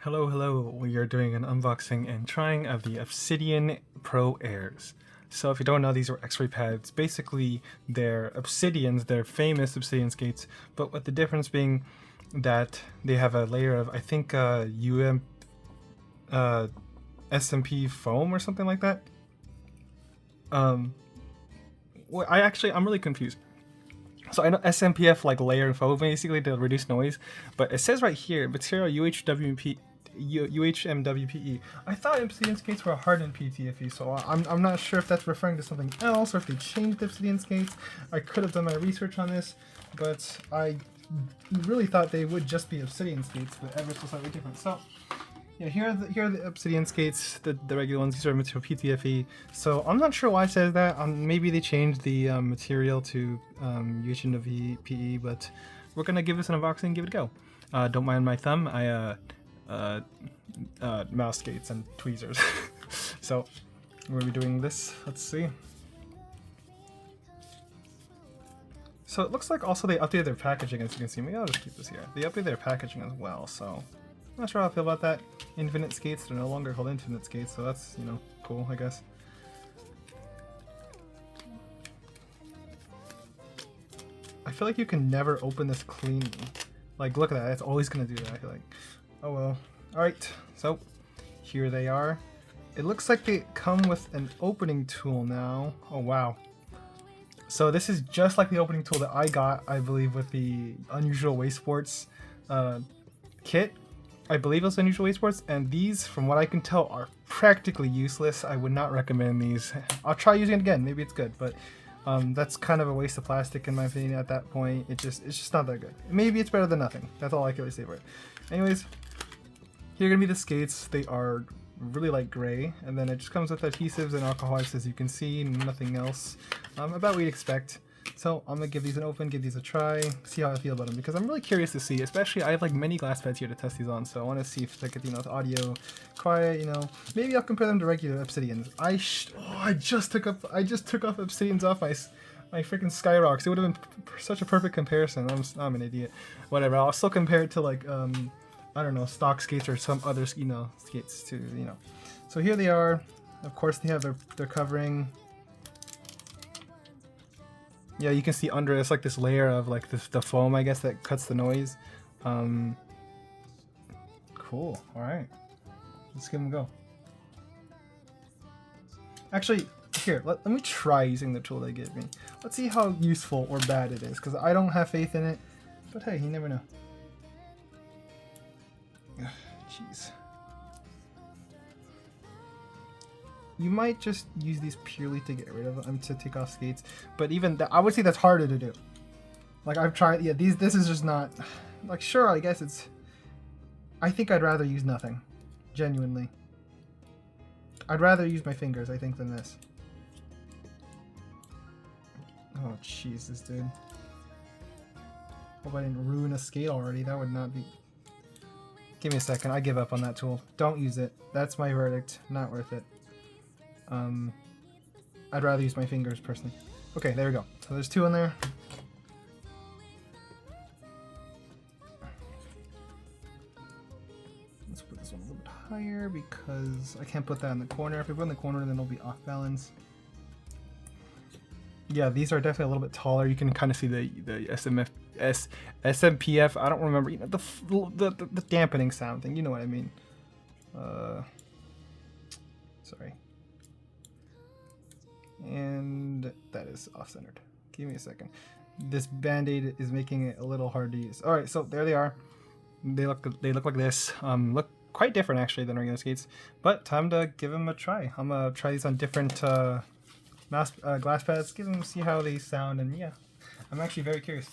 Hello, we are doing an unboxing and trying of the Obsidian Pro Airs. So if you don't know, these are XRayPads. Basically, they're Obsidians, they're famous Obsidian skates, but with the difference being that they have a layer of, I think, SMP foam or something like that. I'm really confused. So I know SMPF like layer and foam basically to reduce noise, but it says right here material UHMW-PE. I thought Obsidian skates were hardened PTFE, so I'm not sure if that's referring to something else or if they changed Obsidian skates. I could have done my research on this, but I really thought they would just be Obsidian skates, but ever so slightly different. So yeah, here are the Obsidian skates, the regular ones. These are material PTFE. So I'm not sure why it says that. Maybe they changed the material to UHMW-PE, but we're gonna give this an unboxing and give it a go. Don't mind my thumb. Mouse skates and tweezers. So we're gonna be doing this. Let's see. So it looks like also they updated their packaging, as you can see. Maybe I'll just keep this here. They updated their packaging as well, so I'm not sure how I feel about that. Infinite skates, they're no longer called infinite skates, so that's, you know, cool, I guess. I feel like you can never open this cleanly. Like, look at that, it's always gonna do that, I feel like. Oh well. Alright, so here they are. It looks like they come with an opening tool now. Oh wow. So this is just like the opening tool that I got, I believe, with the Unusual Waste Sports kit. I believe it was Unusual Waste Sports, and these, from what I can tell, are practically useless. I would not recommend these. I'll try using it again, maybe it's good, but that's kind of a waste of plastic in my opinion at that point. It's just not that good. Maybe it's better than nothing. That's all I can really say for it. Anyways, here are gonna be the skates. They are really light gray, and then it just comes with adhesives and alcoholics, as you can see, nothing else about what we'd expect. So I'm gonna give these an open, give these a try, see how I feel about them, because I'm really curious to see, especially I have like many GLASSPADS here to test these on, so I want to see if I get, you know, the audio quiet, you know, maybe I'll compare them to regular Obsidians. I just took off Obsidians off my freaking Skyrocks. It would have been such a perfect comparison. I'm an idiot. Whatever, I'll still compare it to like I don't know, stock skates or some other, you know, skates too, you know. So here they are. Of course they have their covering. Yeah, you can see under it's like this layer of like the foam, I guess, that cuts the noise. Cool. All right, let's give them a go. Actually, here, let me try using the tool they gave me. Let's see how useful or bad it is, because I don't have faith in it. But hey, you never know. Jeez. You might just use these purely to get rid of them, to take off skates, but even that, I would say that's harder to do. Like, I've tried, yeah, this is just not, like, sure, I guess it's, I think I'd rather use nothing, genuinely. I'd rather use my fingers, I think, than this. Oh, Jesus, dude. Hope I didn't ruin a skate already, that would not be... Give me a second, I give up on that tool. Don't use it. That's my verdict. Not worth it. I'd rather use my fingers personally. Okay, there we go. So there's two in there. Let's put this one a little bit higher because I can't put that in the corner. If we put it in the corner, then it'll be off balance. Yeah, these are definitely a little bit taller. You can kind of see the SMPF. I don't remember, you know, the dampening sound thing. You know what I mean? Sorry. And that is off-centered. Give me a second. This band-aid is making it a little hard to use. All right, so there they are. They look like this. Look quite different actually than regular skates. But time to give them a try. I'm gonna try these on different GLASSPADS. Give them, see how they sound, and yeah, I'm actually very curious.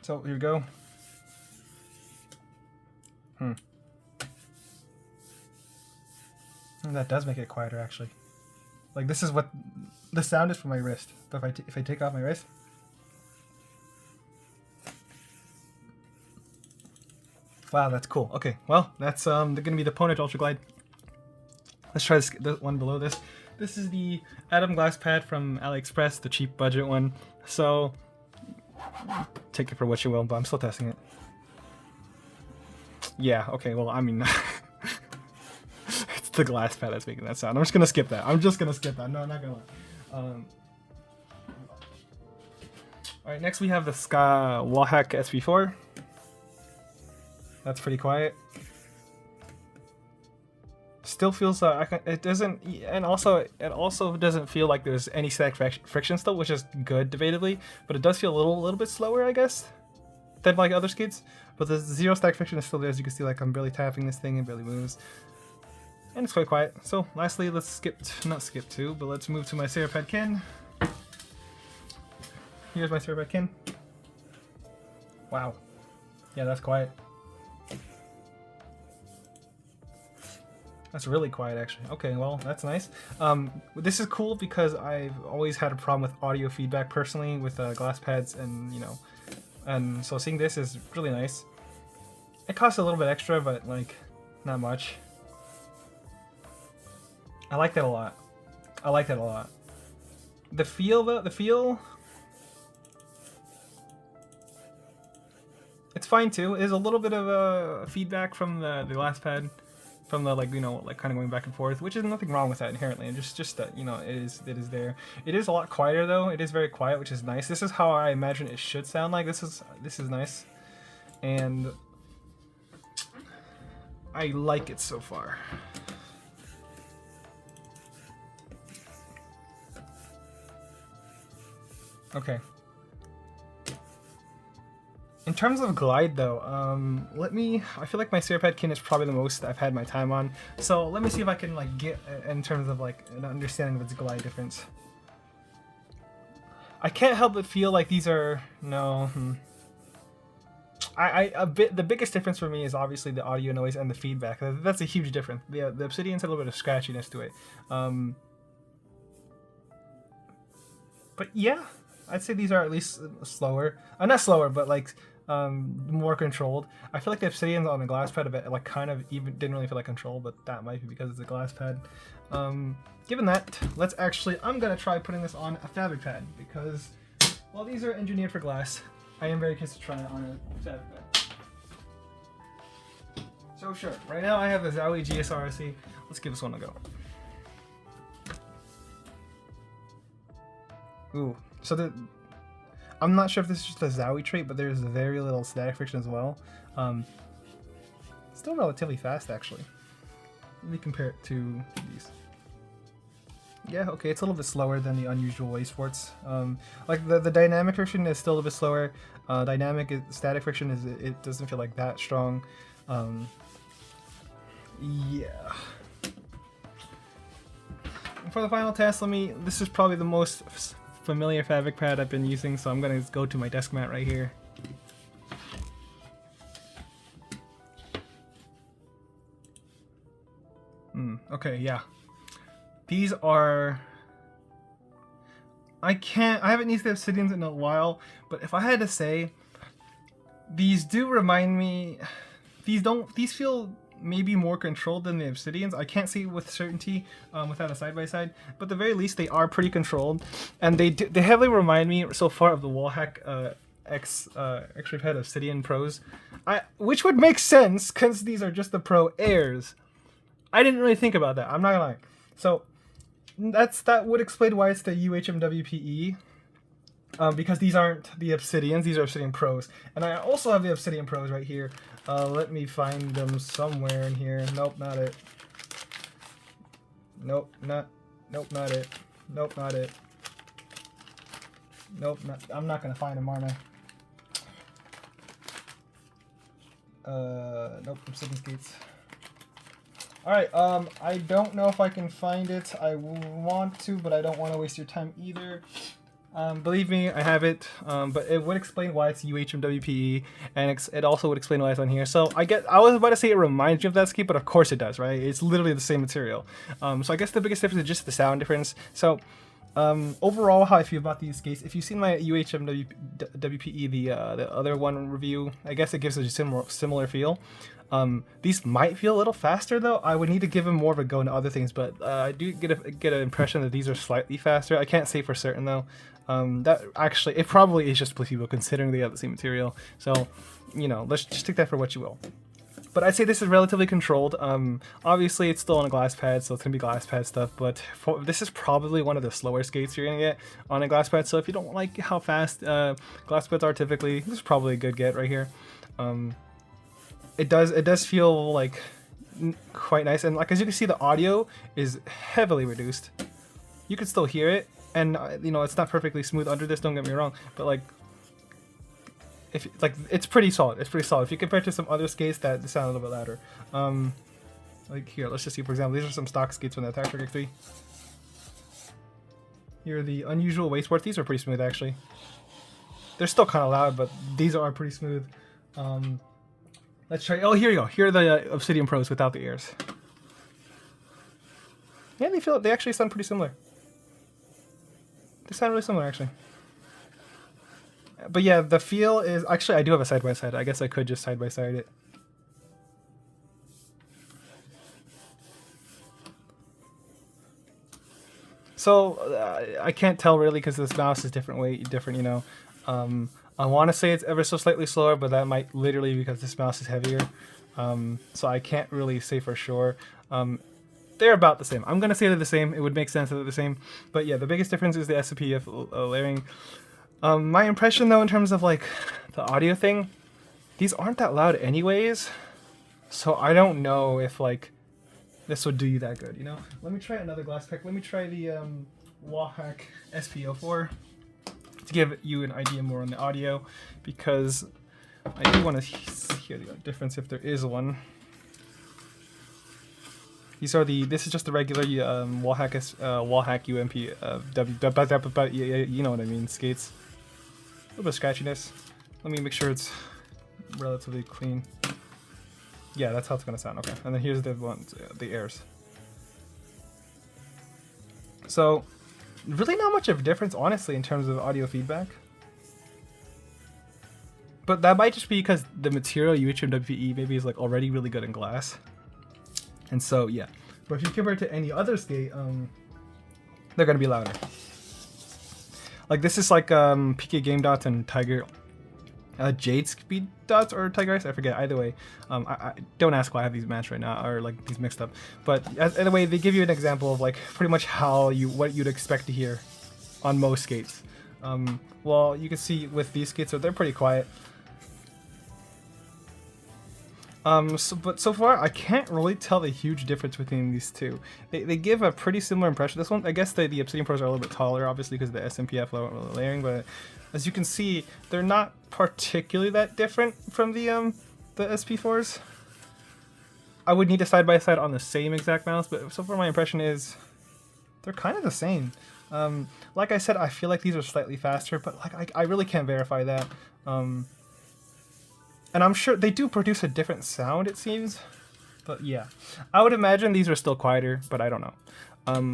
So here we go. That does make it quieter actually. Like, this is what the sound is from my wrist. But if I take off my wrist, wow, that's cool. Okay, well, that's gonna be the Ponage Ultra Glide. Let's try the one below this. This is the Atom GLASSPAD from AliExpress, the cheap budget one. So take it for what you will, but I'm still testing it. Yeah, okay, well, I mean, it's the glass pad that's making that sound. I'm just gonna skip that. I'm just gonna skip that. No, I'm not gonna lie. Alright, next we have the Wallhack SP4. That's pretty quiet. Still feels it doesn't, and also it also doesn't feel like there's any static friction still, which is good debatably, but it does feel a little bit slower, I guess, than like other skates. But the zero static friction is still there, as you can see. Like, I'm barely tapping this thing, it barely moves, and it's quite quiet. So lastly, let's not skip to, but let's move to my Seycara kin. Here's my Seycara kin. Wow, yeah, that's quiet. That's really quiet, actually. Okay, well, that's nice. This is cool because I've always had a problem with audio feedback personally with GLASSPADS, and and so seeing this is really nice. It costs a little bit extra, but like, not much. I like that a lot. I like that a lot. The feel, though, it's fine too. There's a little bit of feedback from the GLASSPAD. From the kind of going back and forth, which is nothing wrong with that inherently, and just that it is there. It is a lot quieter though. It is very quiet, which is nice. This is how I imagine it should sound like. This is nice, and I like it so far. Okay. In terms of glide though, I feel like my Seycara kin is probably the most I've had my time on. So let me see if I can like get in terms of like an understanding of its glide difference. I can't help but feel like these are the biggest difference for me is obviously the audio noise and the feedback. That's a huge difference. The Obsidian's had a little bit of scratchiness to it. But yeah, I'd say these are at least slower. Not slower, but like more controlled. I feel like the Obsidians on the GLASSPAD a bit, like, kind of even didn't really feel like control, but that might be because it's a GLASSPAD. Given that, I'm gonna try putting this on a fabric pad, because while these are engineered for glass, I am very curious to try it on a fabric pad. So sure, right now I have the Zowie GSRC. Let's give this one a go. Ooh, so I'm not sure if this is just a Zowie trait, but there's very little static friction as well. Still relatively fast, actually. Let me compare it to these. Yeah, okay, it's a little bit slower than the unusual wave sports. Like the dynamic friction is still a bit slower. Static friction it doesn't feel like that strong. Yeah. For the final test, this is probably the most familiar fabric pad I've been using, so I'm gonna go to my desk mat right here. Okay, yeah. These are... I haven't used the Obsidians in a while, but if I had to say, these do remind me... These feel maybe more controlled than the Obsidians. I can't say with certainty without a side-by-side, but at the very least they are pretty controlled, and they heavily remind me so far of the Wallhack XRayPad Obsidian Pros, which would make sense because these are just the Pro Airs. I didn't really think about that, I'm not gonna lie. So that would explain why it's the UHMW-PE, because these aren't the Obsidians, these are Obsidian Pros. And I also have the Obsidian Pros right here. Let me find them somewhere in here. Nope, not it. Nope, not it. Nope, not it. Nope, I'm not gonna find them, aren't I? Nope, Obsidian skates. Alright, I don't know if I can find it. I want to, but I don't want to waste your time either. Believe me, I have it, but it would explain why it's UHMW-PE, and it also would explain why it's on here. So I was about to say it reminds you of that skate, but of course it does, right? It's literally the same material. So I guess the biggest difference is just the sound difference. So overall, how I feel about these skates, if you've seen my UHMW-PE, the other one review, I guess it gives a similar feel. These might feel a little faster though. I would need to give them more of a go into other things, but I do get an impression that these are slightly faster. I can't say for certain though. That actually, it probably is just placebo considering they have the same material. So, let's just take that for what you will. but I'd say this is relatively controlled. Obviously it's still on a GLASSPAD, so it's gonna be GLASSPAD stuff, but this is probably one of the slower skates you're gonna get on a GLASSPAD, so if you don't like how fast GLASSPADs are typically, this is probably a good get right here. It does feel like quite nice, and like as you can see, the audio is heavily reduced. You can still hear it, and you know, it's not perfectly smooth under this, don't get me wrong, but like if like it's pretty solid. It's pretty solid if you compare it to some other skates that sound a little bit louder. Like here, let's just see, for example, these are some stock skates from the Attack Track X3. Here are the Unusual Wastesports. These are pretty smooth actually. They're still kind of loud, but these are pretty smooth. Let's try. Oh, here you go. Here are the Obsidian Pros without the ears. Yeah, they actually sound pretty similar. They sound really similar actually. But yeah, the feel is actually, I do have a side by side. I guess I could just side by side it. So I can't tell really because this mouse is different weight, different, you know. I want to say it's ever so slightly slower, but that might literally be because this mouse is heavier. So I can't really say for sure. They're about the same. I'm gonna say they're the same. It would make sense that they're the same. But yeah, the biggest difference is the SPF layering. My impression though, in terms of like the audio thing, these aren't that loud anyways. So I don't know if like this would do you that good, you know? Let me try another glass pack. Let me try the Wallhack SP04 to give you an idea more on the audio, because I do want to hear the difference if there is one. These are this is just the regular Wallhack UMP you know what I mean, skates. A little bit of scratchiness. Let me make sure it's relatively clean. Yeah, that's how it's gonna sound. Okay, and then here's the ones, the airs. So, really not much of a difference, honestly, in terms of audio feedback. But that might just be because the material UHMW-PE maybe is like already really good in glass. And so, yeah. But if you compare it to any other skate, they're gonna be louder. Like this is like PK Game Dots and Tiger Jade Speed Dots or Tiger Ice, I forget. Either way, I don't ask why I have these matched right now, or like these mixed up. But either way, they give you an example of like pretty much how what you'd expect to hear on most skates. Well, you can see with these skates, so they're pretty quiet. But so far, I can't really tell the huge difference between these two. They give a pretty similar impression. This one, I guess the Obsidian Pros are a little bit taller, obviously, because of the SMPF layering, but as you can see, they're not particularly that different from the SP4s. I would need a side-by-side on the same exact mouse, but so far my impression is they're kind of the same. Like I said, I feel like these are slightly faster, but like I really can't verify that. And I'm sure they do produce a different sound, it seems. But yeah, I would imagine these are still quieter, but I don't know.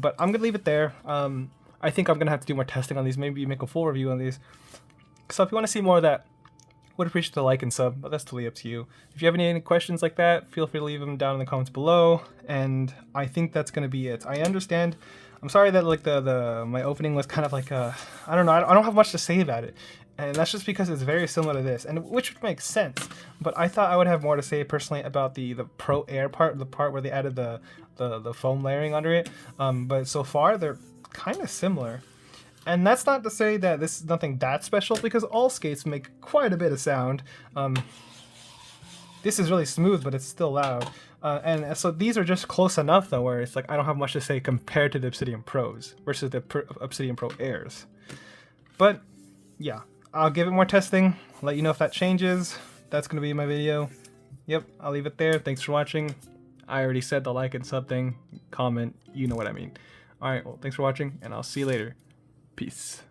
But I'm gonna leave it there. I think I'm gonna have to do more testing on these, maybe make a full review on these. So if you want to see more of that, would appreciate the like and sub, but that's totally up to you. If you have any questions like that, feel free to leave them down in the comments below. And I think that's gonna be it. I understand. I'm sorry that like my opening was kind of like I don't know. I don't have much to say about it. And that's just because it's very similar to this, and which makes sense. But I thought I would have more to say personally about the Pro Air part, the part where they added the foam layering under it. But so far they're kind of similar, and that's not to say that this is nothing that special, because all skates make quite a bit of sound. This is really smooth, but it's still loud. And so these are just close enough though, where it's like I don't have much to say compared to the Obsidian Pros versus the Obsidian Pro Airs. But yeah. I'll give it more testing, let you know if that changes. That's going to be my video. Yep, I'll leave it there. Thanks for watching. I already said the like and sub thing. Comment, you know what I mean. Alright, well, thanks for watching, and I'll see you later. Peace.